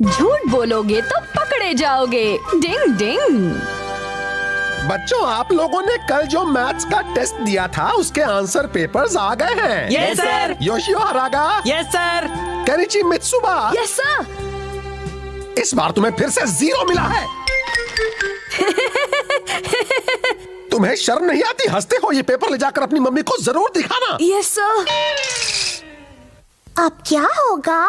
झूठ बोलोगे तो पकड़े जाओगे। डिंग डिंग। बच्चों, आप लोगों ने कल जो मैथ्स का टेस्ट दिया था उसके आंसर पेपर्स आ गए हैं। Yes sir. Yoshio Haraga. Yes sir. Kenichi Mitsuba. Yes sir. इस बार तुम्हें फिर से 0 मिला है। तुम्हें शर्म नहीं आती? हंसते हो? ये पेपर ले जाकर अपनी मम्मी को जरूर दिखाना। Yes sir. अब क्या होगा?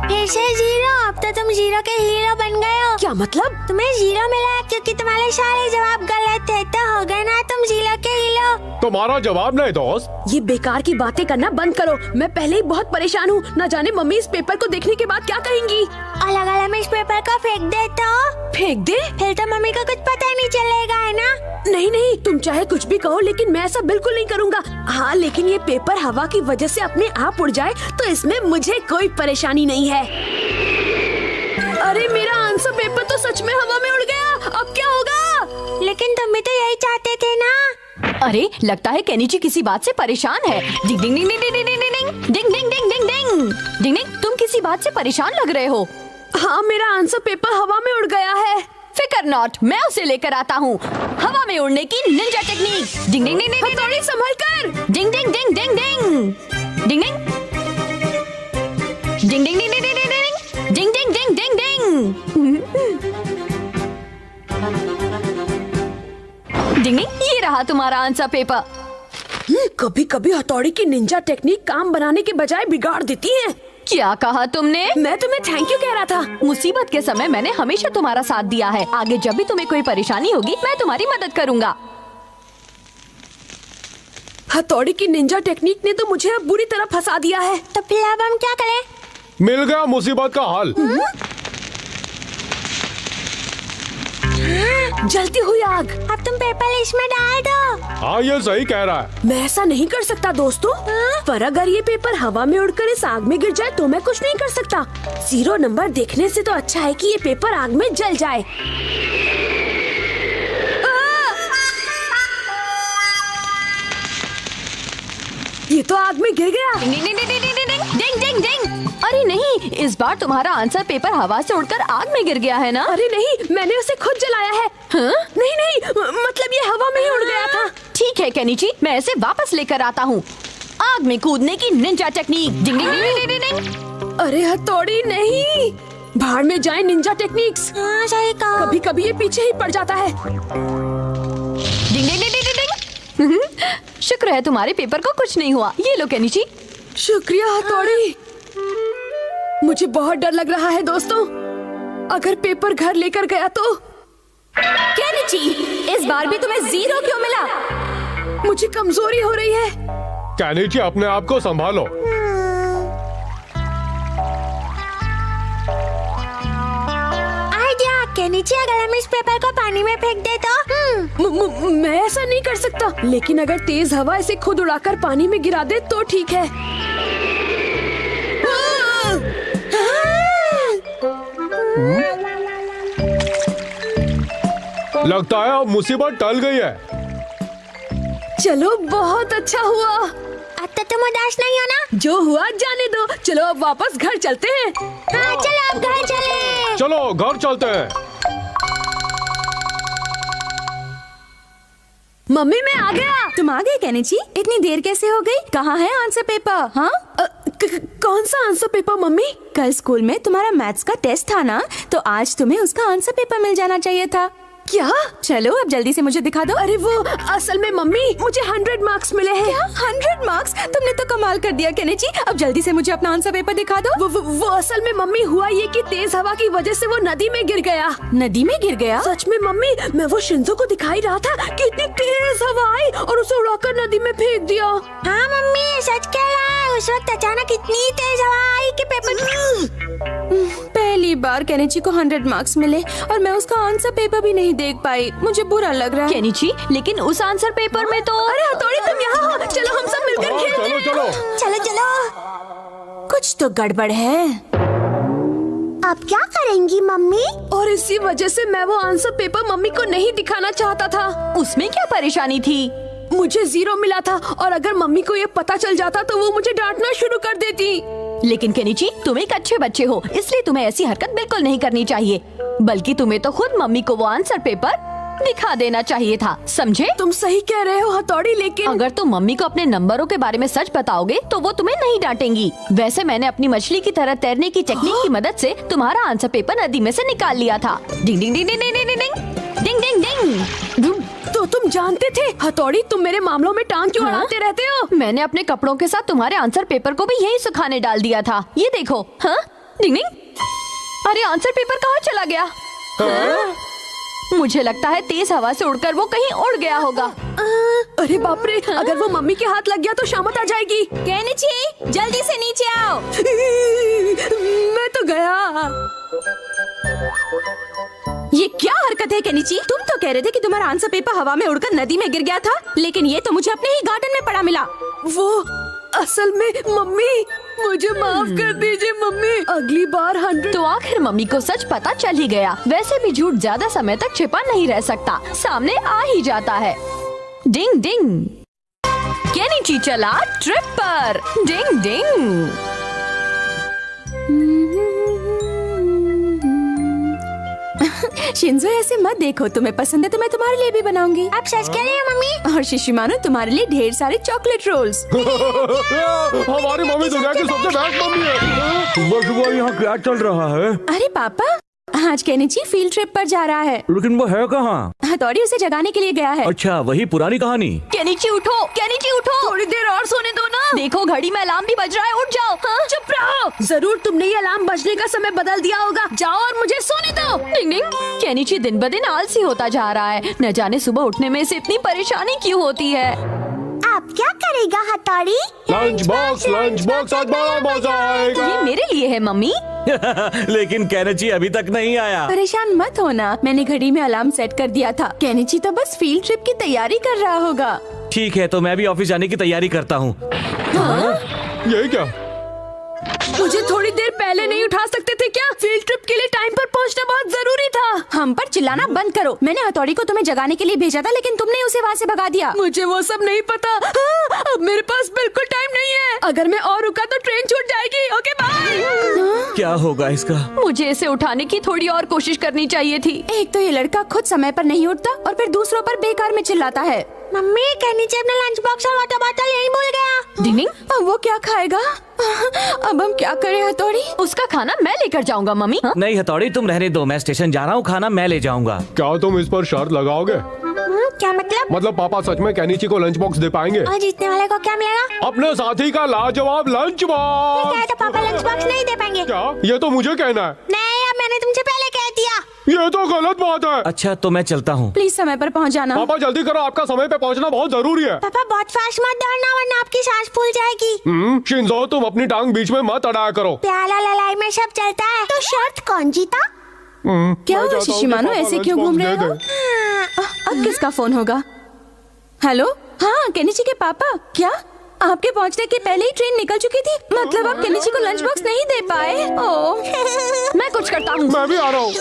फिर से 0। अब तो तुम 0 के हीरो बन गए हो। क्या मतलब? तुम्हें 0 मिला है क्योंकि तुम्हारे सारे जवाब गलत थे, तो हो गए ना तुम 0 के हीरो। तुम्हारा जवाब नहीं दोस्त। ये बेकार की बातें करना बंद करो। मैं पहले ही बहुत परेशान हूँ। न जाने मम्मी इस पेपर को देखने के बाद क्या कहेंगी। और अगर हम इस पेपर को फेंक दे तो? फेंक दे? फिर तो मम्मी को कुछ पता ही नहीं चलेगा, है ना? नहीं नहीं, तुम चाहे कुछ भी कहो लेकिन मैं ऐसा बिल्कुल नहीं करूँगा। हाँ, लेकिन ये पेपर हवा की वजह से अपने आप उड़ जाए तो इसमें मुझे कोई परेशानी नहीं है। अरे मेरा आंसर पेपर तो सच में हवा में उड़ गया। अब क्या होगा? लेकिन तुम भी तो यही चाहते थे ना? अरे लगता है केनिची किसी बात से परेशान है। डिंग डिंग डिंग डिंग डिंग डिंग डिंग डिंग डिंग डिंग डिंग डिंग डिंग डिंग। तुम किसी बात से परेशान लग रहे हो। हाँ, मेरा आंसर पेपर हवा में उड़ गया है। फिकर नॉट, मैं उसे लेकर आता हूँ। हवा में उड़ने की निंजा टेक्निक। डिंग डिंग डिंग डिंग। हथौड़ी संभल कर। डिंग डिंग डिंग डिंग डिंग डिंग डिंग डिंग डिंग डिंग डिंग डिंग डिंग डिंग डिंग डिंग डिंग डिंग। ये रहा तुम्हारा आंसर पेपर। कभी कभी हथौड़ी की निंजा टेक्निक काम बनाने के बजाय बिगाड़ देती है। क्या कहा तुमने? मैं तुम्हें थैंक यू कह रहा था। मुसीबत के समय मैंने हमेशा तुम्हारा साथ दिया है। आगे जब भी तुम्हें कोई परेशानी होगी मैं तुम्हारी मदद करूंगा। हथौड़ी की निंजा टेक्निक ने तो मुझे अब बुरी तरह फंसा दिया है। तो फिर अब हम क्या करें? मिल गया मुसीबत का हल। जलती हुई आग। अब तुम पेपर इसमें डाल दो। हाँ, ये सही कह रहा है। मैं ऐसा नहीं कर सकता दोस्तों। पर अगर ये पेपर हवा में उड़कर इस आग में गिर जाए तो मैं कुछ नहीं कर सकता। 0 नंबर देखने से तो अच्छा है कि ये पेपर आग में जल जाए। ये तो आग में गिर गया। डिंग डिंग डिंग डिंग डिंग डिंग डिंग। अरे नहीं, इस बार तुम्हारा आंसर पेपर हवा से उड़कर आग में गिर गया है ना? अरे नहीं, मैंने उसे खुद जलाया है। हाँ? नहीं नहीं, मतलब ये हवा में ही उड़ गया था। ठीक है केनिची, मैं इसे वापस लेकर आता हूँ। आग में कूदने की निंजा टेक्निक। डिंग डिंग डिंग डिंग डिंग। अरे हथौड़ी नहीं, भाड़ में जाए निंजा टेक्निक्स। हाँ, सही कहा। कभी कभी ये पीछे ही पड़ जाता है। डिंग डिंग डिंग डिंग डिंग। शुक्र है तुम्हारे पेपर को कुछ नहीं हुआ। ये लो केनिची। शुक्रिया हथौड़ी। मुझे बहुत डर लग रहा है दोस्तों। अगर पेपर घर लेकर गया तो? केनिची, इस बार भी तुम्हें 0 क्यों मिला? मुझे कमजोरी हो रही है। केनिची, अपने आप को संभालो। आइडिया। केनिची, अगर हम इस पेपर को पानी में फेंक दे तो? मैं ऐसा नहीं कर सकता, लेकिन अगर तेज हवा इसे खुद उड़ाकर पानी में गिरा दे तो ठीक है। लगता है अब मुसीबत टल गई है। चलो, बहुत अच्छा हुआ। अब तो तुम उदास नहीं हो ना? जो हुआ जाने दो। चलो अब वापस घर चलते हैं। हाँ, चलो अब घर चले। चलो घर चलते हैं। मम्मी, मैं आ गया। तुम आ गए केनिची? इतनी देर कैसे हो गई? कहाँ है आंसर पेपर? हाँ, कौन सा आंसर पेपर मम्मी? कल स्कूल में तुम्हारा मैथ्स का टेस्ट था ना, तो आज तुम्हें उसका आंसर पेपर मिल जाना चाहिए था। क्या? चलो अब जल्दी से मुझे दिखा दो। अरे वो असल में मम्मी, मुझे 100 मार्क्स मिले हैं। क्या 100 मार्क्स? तुमने तो कमाल कर दिया केनिची। अब जल्दी से मुझे अपना आंसर पेपर दिखा दो। वो असल में मम्मी हुआ ये कि तेज हवा की वजह से वो नदी में गिर गया। नदी में गिर गया? सच में मम्मी, मैं वो शिंजो को दिखाई रहा था कि इतनी तेज हवा आई और उसे उड़ाकर नदी में फेंक दिया। हाँ मम्मी, सच कह रहा है। उस वक्त अचानक इतनी तेज हवा आई कि पेपर। पहली बार केनिची को 100 मार्क्स मिले और मैं उसका आंसर पेपर भी नहीं देख पाई। मुझे बुरा लग रहा है। केनिची, लेकिन उस आंसर पेपर में तो। अरे हथौड़ी, तुम यहाँ हो। चलो हम सब मिलकर खेलते हैं। चलो चलो चलो। कुछ तो गड़बड़ है। अब क्या करेंगी मम्मी? और इसी वजह से मैं वो आंसर पेपर मम्मी को नहीं दिखाना चाहता था। उसमें क्या परेशानी थी? मुझे 0 मिला था और अगर मम्मी को ये पता चल जाता तो वो मुझे डांटना शुरू कर देती। लेकिन केनिची, तुम एक अच्छे बच्चे हो, इसलिए तुम्हें ऐसी हरकत बिल्कुल नहीं करनी चाहिए। बल्कि तुम्हें तो खुद मम्मी को वो आंसर पेपर दिखा देना चाहिए था, समझे? तुम सही कह रहे हो हथौड़ी, लेकिन अगर तुम मम्मी को अपने नंबरों के बारे में सच बताओगे तो वो तुम्हें नहीं डांटेंगी। वैसे मैंने अपनी मछली की तरह तैरने की टेक्निक की मदद से तुम्हारा आंसर पेपर नदी में से निकाल लिया था। डिंग डिंग डिंग डिंग डिंग डिंग डिंग डिंग डिंग डिंग। तो तुम जानते थे हथौड़ी, तुम मेरे मामलों में टांग क्यों अड़ाते रहते हो? मैंने अपने कपड़ों के साथ तुम्हारे आंसर पेपर को भी यही सुखाने डाल दिया था। ये देखो। हाँ, डिंग डिंग। अरे आंसर पेपर कहाँ चला गया? हाँ? मुझे लगता है तेज हवा से उड़कर वो कहीं उड़ गया होगा। अरे बाप रे, अगर वो मम्मी के हाथ लग गया तो शामत आ जाएगी। केनिची, जल्दी से नीचे आओ। मैं तो गया। ये क्या हरकत है केनिची? तुम तो कह रहे थे कि तुम्हारा आंसर पेपर हवा में उड़कर नदी में गिर गया था, लेकिन ये तो मुझे अपने ही गार्डन में पड़ा मिला। वो असल में मम्मी, मुझे माफ कर दीजिए मम्मी। अगली बार 100। तो आखिर मम्मी को सच पता चल ही गया। वैसे भी झूठ ज्यादा समय तक छिपा नहीं रह सकता, सामने आ ही जाता है। डिंग डिंग, केनिची चला ट्रिप पर। डिंग डिंग। शिंजो, ऐसे मत देखो, तुम्हें पसंद है तो मैं तुम्हारे लिए भी बनाऊंगी। आप सच कह रही हैं मम्मी? और शिशिमानो, तुम्हारे लिए ढेर सारे चॉकलेट रोल्स। हमारी मम्मी दुनिया की सबसे बेस्ट मम्मी है। सुबह सुबह यहाँ क्या चल रहा है? अरे पापा, आज केनिची फील्ड ट्रिप पर जा रहा है। लेकिन वो है कहाँ? हथौड़ी उसे जगाने के लिए गया है। अच्छा, वही पुरानी कहानी। केनिची उठो, केनिची उठो। थोड़ी देर और सोने दो ना। देखो घड़ी में अलार्म भी बज रहा है, उठ जाओ। हाँ? चुप रहो। जरूर तुमने ये अलार्म बजने का समय बदल दिया होगा। जाओ और मुझे सोने दो। डिंग डिंग। केनिची दिन ब दिन आलसी होता जा रहा है। न जाने सुबह उठने में इसे इतनी परेशानी क्यों होती है। आप क्या करेगा हथौड़ी? लंच बॉक्स, लंच बॉक्स, आज बड़ा मजा आएगा। ये मेरे लिए है मम्मी। लेकिन केनिची अभी तक नहीं आया। परेशान मत होना, मैंने घड़ी में अलार्म सेट कर दिया था। केनिची तो बस फील्ड ट्रिप की तैयारी कर रहा होगा। ठीक है, तो मैं भी ऑफिस जाने की तैयारी करता हूँ। यही क्या? मुझे थोड़ी देर पहले नहीं उठा सकते थे क्या? फील्ड ट्रिप के लिए टाइम पर पहुंचना बहुत जरूरी था। हम पर चिल्लाना बंद करो। मैंने हथौड़ी को तुम्हें जगाने के लिए भेजा था, लेकिन तुमने उसे वहाँ से भगा दिया। मुझे वो सब नहीं पता। हाँ, अब मेरे पास बिल्कुल टाइम नहीं है। अगर मैं और रुका तो ट्रेन छूट जाएगी। Okay bye. क्या होगा इसका? मुझे इसे उठाने की थोड़ी और कोशिश करनी चाहिए थी। एक तो ये लड़का खुद समय पर नहीं उठता और फिर दूसरों पर बेकार में चिल्लाता है। मम्मी, केनिची अपना लंच बॉक्स और वाटर बॉटल यहीं भूल गया। डिंग डिंग। अब वो क्या खाएगा? अब हम क्या करें हथौड़ी? उसका खाना मैं लेकर जाऊंगा मम्मी। हाँ? नहीं हथौड़ी, तुम रहने दो, मैं स्टेशन जा रहा हूँ, खाना मैं ले जाऊंगा। क्या तुम इस पर शर्त लगाओगे? क्या मतलब? मतलब पापा सच में केनिची को लंच बॉक्स दे पाएंगे? और जीतने वाले को क्या मिलेगा? अपने साथी का लाजवाब लंच बॉक्स। क्या है तो पापा लंच बॉक्स नहीं दे पाएंगे? क्या? ये तो मुझे कहना है। नहीं, अब मैंने तुमसे पहले कह दिया। ये तो गलत बात है। अच्छा, तो मैं चलता हूँ। प्लीज समय पर पहुँच जाना। पापा जल्दी करो, आपका समय पे पहुंचना बहुत जरूरी है। पापा बहुत फास्ट मत दौड़ना वरना आपकी सांस फूल जाएगी। शिंजो, तुम अपनी टांग बीच में मत अड़ाया करो। प्याला लड़ाई में सब चलता है। तो शर्त कौन जीता? क्या हुआ शिशिमानो, ऐसे क्यों घूम रहे हो? अब किसका फोन होगा? हेलो, हाँ केनिची के पापा। क्या आपके पहुंचने के पहले ही ट्रेन निकल चुकी थी? मतलब आप केनिची को लंच बॉक्स नहीं दे पाए? ओह, मैं कुछ करता हूँ। मैं भी आ रहा हूँ।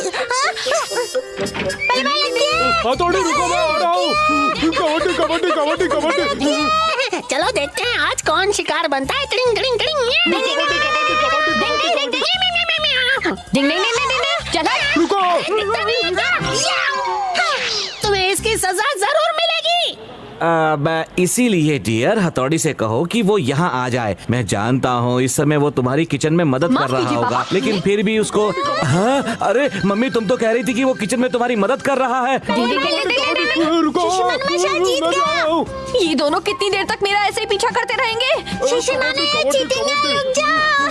हथौड़ी रुको, मैं आ रहा हूँ। कबड्डी कबड्डी कबड्डी कबड्डी। चलो देखते हैं आज कौन शिकार बनता है। टिंग टिंग टिंग। डिंग डिंग डिंग डिंग। चला। रुको। तुम्हें इसकी सजा जरूर मिलेगी। इसीलिए डियर, हथौड़ी से कहो कि वो यहाँ आ जाए। मैं जानता हूँ इस समय वो तुम्हारी किचन में मदद कर रहा होगा, लेकिन फिर भी उसको। हाँ, अरे मम्मी, तुम तो कह रही थी कि वो किचन में तुम्हारी मदद कर रहा है। रुको, ये दोनों कितनी देर तक मेरा ऐसे ही पीछा करते रहेंगे? शिशिमानो, ये चीटिंग है, रुक जाओ।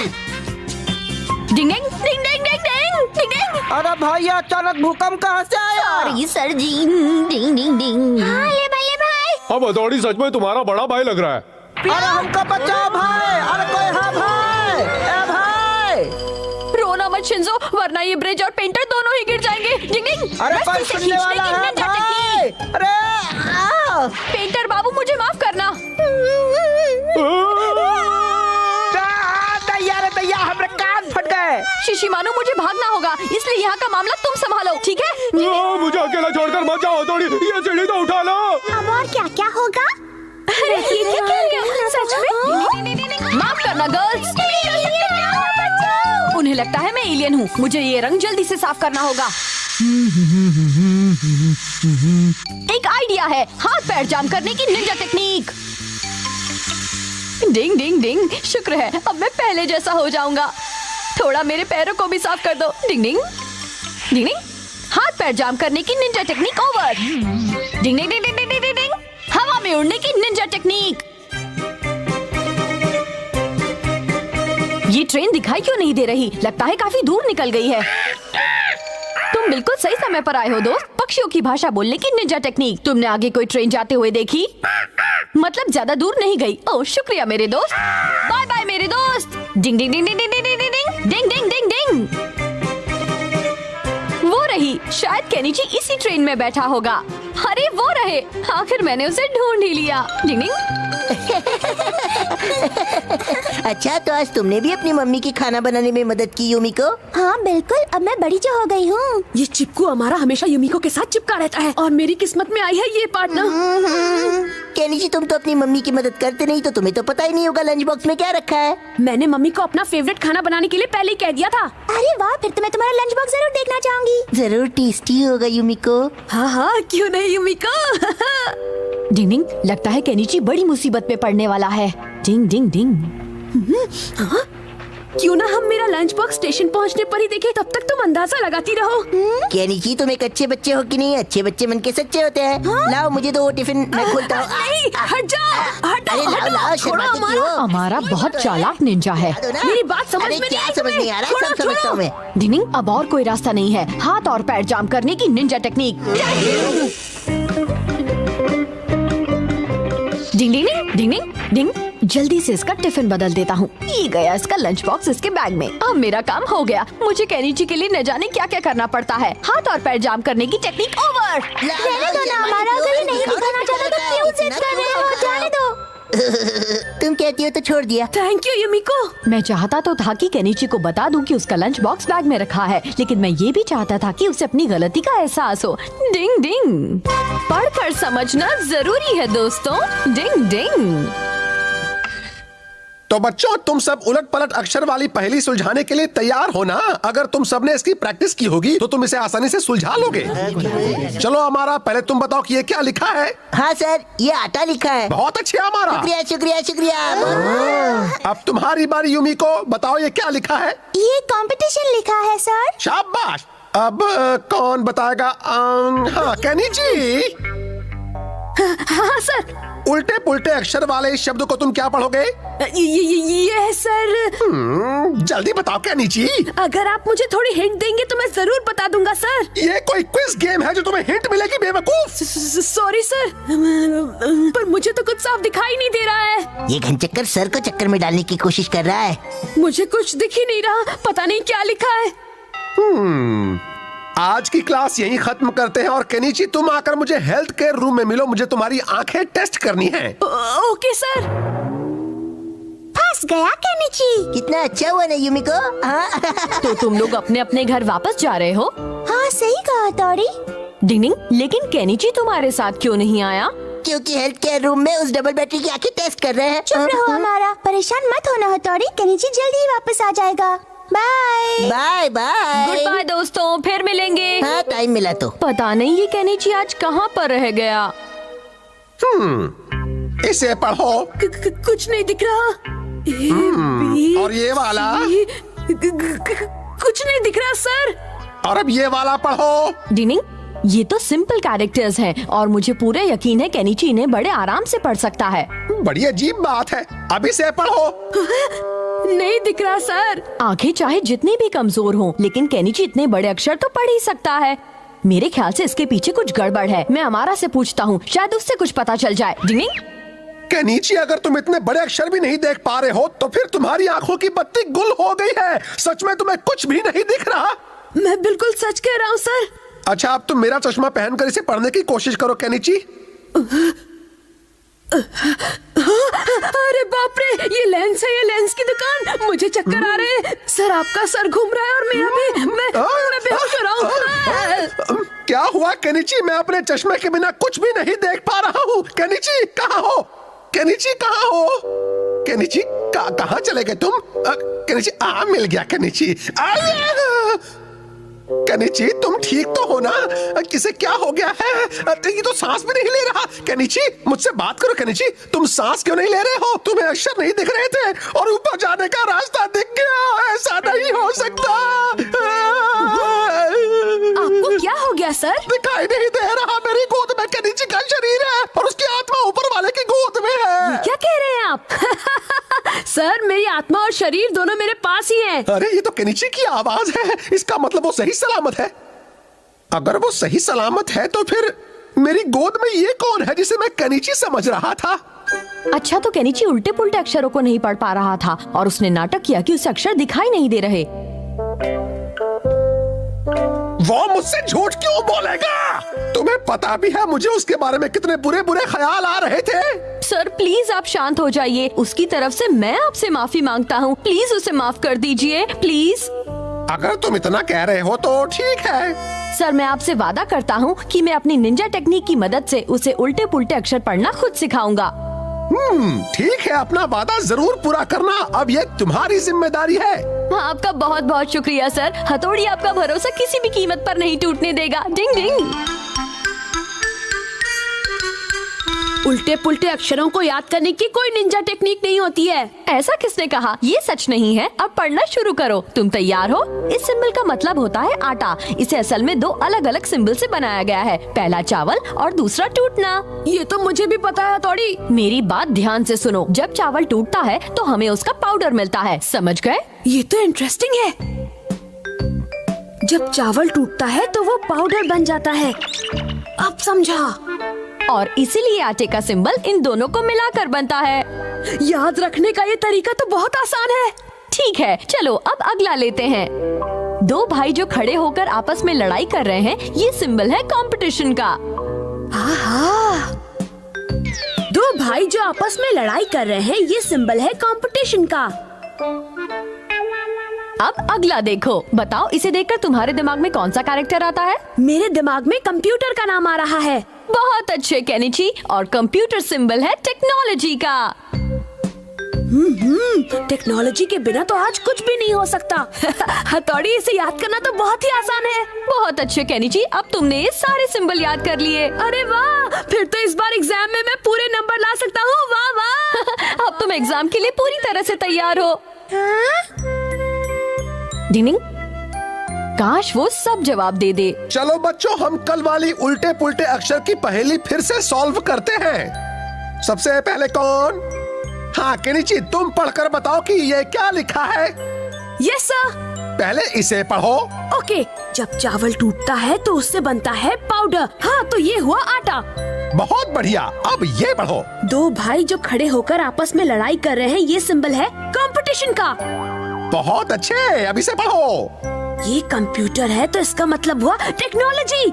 डिंग डिंग डिंग डिंग डिंग डिंग डिंग। अरे भाई, अचानक भूकंप कहाँ से आया? सॉरी सर जी। डिंग डिंग डिंग। हाँ, ये भाई अब हथौड़ी सच में तुम्हारा बड़ा भाई लग रहा है। अरे हमको बचाओ भाई! अरे कोई हाँ भाई! ए भाई! रोना मत शिंजो, वरना ये ब्रिज और पेंटर दोनों ही गिर जाएंगे। डिंग डिंग। अरे कोई सुनने वाला है भाई! अरे पेंटर बाबू, मुझे माफ करना। दैया, हमारे कान फट गए। शिशिमानो, मुझे भागना होगा, इसलिए यहाँ का मामला तुम संभालो, ठीक है? मुझे अकेला छोड़कर मत जाओ हथौड़ी, ये सीढ़ी तो उठा लो। अब और क्या क्या होगा? ये क्या कह रही हो? सच में? माफ करना गर्ल्स, उन्हें लगता है मैं एलियन हूँ। मुझे ये रंग जल्दी से साफ करना होगा। एक आइडिया है, हाथ पैर जाम करने की निंजा टेक्निक। डिंग डिंग डिंग, शुक्र है अब मैं पहले जैसा हो जाऊंगा। थोड़ा मेरे पैरों को भी साफ कर दो। डिंग डिंग डिंग डिंग, हाथ पैर जाम करने की निंजा टेक्निक ओवर। डिंग डिंग डिंग डिंग डिंग डिंग, हवा में उड़ने की निंजा टेक्निक। ये ट्रेन दिखाई क्यों नहीं दे रही? लगता है काफी दूर निकल गई है। तुम बिल्कुल सही समय पर आए हो दोस्त। पक्षियों की भाषा बोलने की निंजा टेक्निक। तुमने आगे कोई ट्रेन जाते हुए देखी? मतलब ज्यादा दूर नहीं गई। ओह शुक्रिया मेरे दोस्त। बाय बाय मेरे दोस्त। डिंग डिंग डिंग डिंग डिंग डिंग डिंग डिंग डिंग डिंग डिंग। वो रही, शायद केनिची इसी ट्रेन में बैठा होगा। अरे वो रहे, आखिर मैंने उसे ढूंढ ही लिया। डिंग डिंग। अच्छा, तो आज तुमने भी अपनी मम्मी की खाना बनाने में मदद की युमिको? हाँ बिल्कुल, अब मैं बड़ी जो हो गई हूँ। ये चिपकू हमारा हमेशा युमिको के साथ चिपका रहता है और मेरी किस्मत में आई है ये पार्टनर। केनिची, तुम तो अपनी मम्मी की मदद करते नहीं, तो तुम्हें तो पता ही नहीं होगा लंच बॉक्स में क्या रखा है। मैंने मम्मी को अपना फेवरेट खाना बनाने के लिए पहले ही कह दिया था। अरे वाह, फिर तो मैं तुम्हारा लंच बॉक्स जरूर देखना चाहूंगी। जरूर टेस्टी होगा युमिको। हाँ हाँ, क्यों नहीं युमिको। डिंग डिंग, लगता है केनिची बड़ी मुसीबत में पड़ने वाला है। डिंग डिंग डिंग। हाँ? क्यों ना हम मेरा लंच बॉक्स स्टेशन पहुंचने पर ही देखें, तब तक तुम अंदाजा लगाती रहो। केनिची, तुम एक अच्छे बच्चे हो कि नहीं? अच्छे बच्चे मन के सच्चे होते हैं। हाँ? लाओ मुझे तो वो टिफिन, मैं खोलता हूँ। नहीं, हट जाओ, अरे लाओ लाओ, शर्माती क्यों हो? हमारा बहुत चालाक निंजा है। मेरी बात समझ में क्या समझ नहीं आ रहा है? सब समझता हूँ मैं। डिंग, अब और कोई रास्ता नहीं है। हाथ और पैर जाम करने की निंजा टेक्निक। डिंग डिंग डिंग डिंग डिंग, जल्दी से इसका टिफिन बदल देता हूँ। ये गया इसका लंच बॉक्स इसके बैग में। अब मेरा काम हो गया। मुझे केनिची के लिए न जाने क्या क्या करना पड़ता है। हाथ और पैर जाम करने की टेक्निक ओवर। रहने दो ना, हमारा अगर ये नहीं दिखाना चाहता तो क्यों जिद कर रहे हो? जाने दो। तुम कहती हो तो छोड़ दिया। Thank you Yumiko. मैं चाहता तो था कि केनिची को बता दूं कि उसका लंच बॉक्स बैग में रखा है, लेकिन मैं ये भी चाहता था कि उसे अपनी गलती का एहसास हो। डिंग डिंग, पढ़कर समझना जरूरी है दोस्तों। डिंग डिंग। तो बच्चों, तुम सब उलट पलट अक्षर वाली पहेली सुलझाने के लिए तैयार हो ना? अगर तुम सबने इसकी प्रैक्टिस की होगी तो तुम इसे आसानी से सुलझा लोगे। चलो हमारा, पहले तुम बताओ कि ये क्या लिखा है। हाँ सर, ये आटा लिखा है। बहुत अच्छे हमारा। शुक्रिया शुक्रिया शुक्रिया। अब तुम्हारी बारी युमिको, बताओ ये क्या लिखा है। ये कंपटीशन लिखा है सर। शाबाश। अब कौन बताएगा? हाँ केनिची। हाँ सर। उल्टे पुल्टे अक्षर वाले इस शब्द को तुम क्या पढ़ोगे? ये है सर। जल्दी बताओ केनिची। अगर आप मुझे थोड़ी हिंट देंगे तो मैं जरूर बता दूंगा सर। ये कोई क्विज गेम है जो तुम्हें हिंट मिलेगी बेवकूफ? सॉरी सर, पर मुझे तो कुछ साफ दिखाई नहीं दे रहा है। ये घनचक्कर सर को चक्कर में डालने की कोशिश कर रहा है। मुझे कुछ दिख ही नहीं रहा, पता नहीं क्या लिखा है। आज की क्लास यहीं खत्म करते हैं और केनिची तुम आकर मुझे हेल्थ केयर रूम में मिलो। मुझे तुम्हारी आंखें टेस्ट करनी है। Okay sir. फंस गया केनिची। कितना अच्छा हुआ ना युमिको। हाँ। तो तुम लोग अपने अपने घर वापस जा रहे हो? हाँ सही कहा तोरी। डिंग डिंग, लेकिन केनिची तुम्हारे साथ क्यों नहीं आया? क्योंकि हेल्थ केयर रूम में उस डबल बैटरी की आंखें टेस्ट कर रहे हैं। चुप रहो हमारा, परेशान मत होना हथौड़ी। केनिची जल्दी ही वापस आ जाएगा। Bye bye bye. Goodbye दोस्तों, फिर मिलेंगे। हाँ, टाइम मिला तो। पता नहीं ये केनिची आज कहाँ पर रह गया। इसे पढ़ो। कुछ नहीं दिख रहा। और ये वाला? कुछ नहीं दिख रहा सर। और अब ये वाला पढ़ो। डिनिंग, ये तो सिंपल कैरेक्टर्स हैं और मुझे पूरा यकीन है केनिची इन्हें बड़े आराम से पढ़ सकता है। बड़ी अजीब बात है। अब इसे पढ़ो। नहीं दिख रहा सर। आंखें चाहे जितनी भी कमजोर हों, लेकिन केनिची इतने बड़े अक्षर तो पढ़ ही सकता है। मेरे ख्याल से इसके पीछे कुछ गड़बड़ है। मैं अमारा से पूछता हूँ, शायद उससे कुछ पता चल जाए। डिंग केनिची, अगर तुम इतने बड़े अक्षर भी नहीं देख पा रहे हो तो फिर तुम्हारी आंखों की बत्ती गुल हो गई है। सच में तुम्हें कुछ भी नहीं दिख रहा? मैं बिल्कुल सच कह रहा हूँ सर। अच्छा, अब तुम मेरा चश्मा पहनकर इसे पढ़ने की कोशिश करो केनिची। अरे बाप रे, ये लेंस है, ये लेंस की दुकान। मुझे चक्कर आ रहे हैं सर। आपका सर घूम रहा है और मेरा भी। मैं बेहोश हो रहा हूँ। क्या हुआ केनिची? मैं अपने चश्मे के बिना कुछ भी नहीं देख पा रहा हूँ। केनिची, कहाँ हो? केनिची कहाँ हो? केनिची कहाँ चले गए तुम? केनिची मिल गया केनिची। केनिची तुम ठीक तो हो ना? किसे क्या हो गया है? ये तो सांस भी नहीं ले रहा। केनिची मुझसे बात करो। केनिची तुम सांस क्यों नहीं ले रहे हो? तुम्हें अक्षर नहीं दिख रहे थे और ऊपर जाने का रास्ता दिख गया। ऐसा नहीं हो सकता। आपको क्या हो गया सर? दिखाई नहीं दे रहा। मेरी गोद में केनिची का शरीर है और उसकी आत्मा ऊपर वाले की गोद में है। क्या कह रहे हैं आप? सर मेरी आत्मा और शरीर दोनों मेरे पास ही हैं। अरे ये तो केनिची की आवाज है। इसका मतलब वो सही सलामत है। अगर वो सही सलामत है तो फिर मेरी गोद में ये कौन है जिसे मैं केनिची समझ रहा था? अच्छा तो केनिची उल्टे पुल्टे अक्षरों को नहीं पढ़ पा रहा था और उसने नाटक किया कि उसे अक्षर दिखाई नहीं दे रहे। वो मुझसे झूठ क्यों बोलेगा? तुम्हें पता भी है मुझे उसके बारे में कितने बुरे बुरे ख्याल आ रहे थे। सर प्लीज आप शांत हो जाइए। उसकी तरफ से मैं आपसे माफी मांगता हूँ। प्लीज उसे माफ कर दीजिए प्लीज। अगर तुम इतना कह रहे हो तो ठीक है। सर मैं आपसे वादा करता हूँ कि मैं अपनी निंजा टेक्निक की मदद से उसे उल्टे पुल्टे अक्षर पढ़ना खुद सिखाऊंगा। ठीक है, अपना वादा जरूर पूरा करना। अब ये तुम्हारी जिम्मेदारी है। आपका बहुत बहुत शुक्रिया सर। हथौड़ी आपका भरोसा किसी भी कीमत पर नहीं टूटने देगा। डिंग डिंग। उल्टे पुल्टे अक्षरों को याद करने की कोई निंजा टेक्निक नहीं होती है। ऐसा किसने कहा? ये सच नहीं है। अब पढ़ना शुरू करो। तुम तैयार हो? इस सिंबल का मतलब होता है आटा। इसे असल में दो अलग अलग सिंबल से बनाया गया है। पहला चावल और दूसरा टूटना। ये तो मुझे भी पता है हथौड़ी। मेरी बात ध्यान से सुनो। जब चावल टूटता है तो हमें उसका पाउडर मिलता है। समझ गए? ये तो इंटरेस्टिंग है। जब चावल टूटता है तो वो पाउडर बन जाता है। अब समझा। और इसीलिए आटे का सिंबल इन दोनों को मिलाकर बनता है। याद रखने का ये तरीका तो बहुत आसान है। ठीक है चलो अब अगला लेते हैं। दो भाई जो खड़े होकर आपस में लड़ाई कर रहे हैं, ये सिंबल है कंपटीशन का। दो भाई जो आपस में लड़ाई कर रहे हैं, ये सिंबल है कंपटीशन का। अब अगला देखो। बताओ इसे देखकर तुम्हारे दिमाग में कौन सा कैरेक्टर आता है? मेरे दिमाग में कंप्यूटर का नाम आ रहा है। बहुत अच्छे केनिची। और कंप्यूटर सिंबल है टेक्नोलॉजी का। टेक्नोलॉजी के बिना तो आज कुछ भी नहीं हो सकता। हथौड़ी इसे याद करना तो बहुत ही आसान है। बहुत अच्छे केनिची। अब तुमने ये सारे सिंबल याद कर लिए। अरे वाह, फिर तो इस बार एग्जाम में मैं पूरे नंबर ला सकता हूँ। वाह वाह। अब तुम एग्जाम के लिए पूरी तरह से तैयार हो। डिनिंग, काश वो सब जवाब दे दे। चलो बच्चों, हम कल वाली उल्टे पुल्टे अक्षर की पहेली फिर से सॉल्व करते हैं। सबसे पहले कौन? हाँ केनिची, तुम पढ़कर बताओ कि ये क्या लिखा है। Yes sir. पहले इसे पढ़ो। ओके। जब चावल टूटता है तो उससे बनता है पाउडर। हाँ तो ये हुआ आटा। बहुत बढ़िया। अब ये पढ़ो। दो भाई जो खड़े होकर आपस में लड़ाई कर रहे हैं, ये सिंबल है कंपटीशन का। बहुत अच्छे। अब इसे पढ़ो। ये कंप्यूटर है तो इसका मतलब हुआ टेक्नोलॉजी।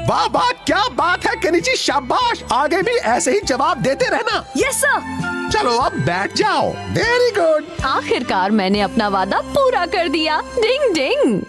वाह वाह, क्या बात है केनिची, शाबाश। आगे भी ऐसे ही जवाब देते रहना। Yes sir. चलो अब बैठ जाओ। Very good. आखिरकार मैंने अपना वादा पूरा कर दिया। डिंग डिंग।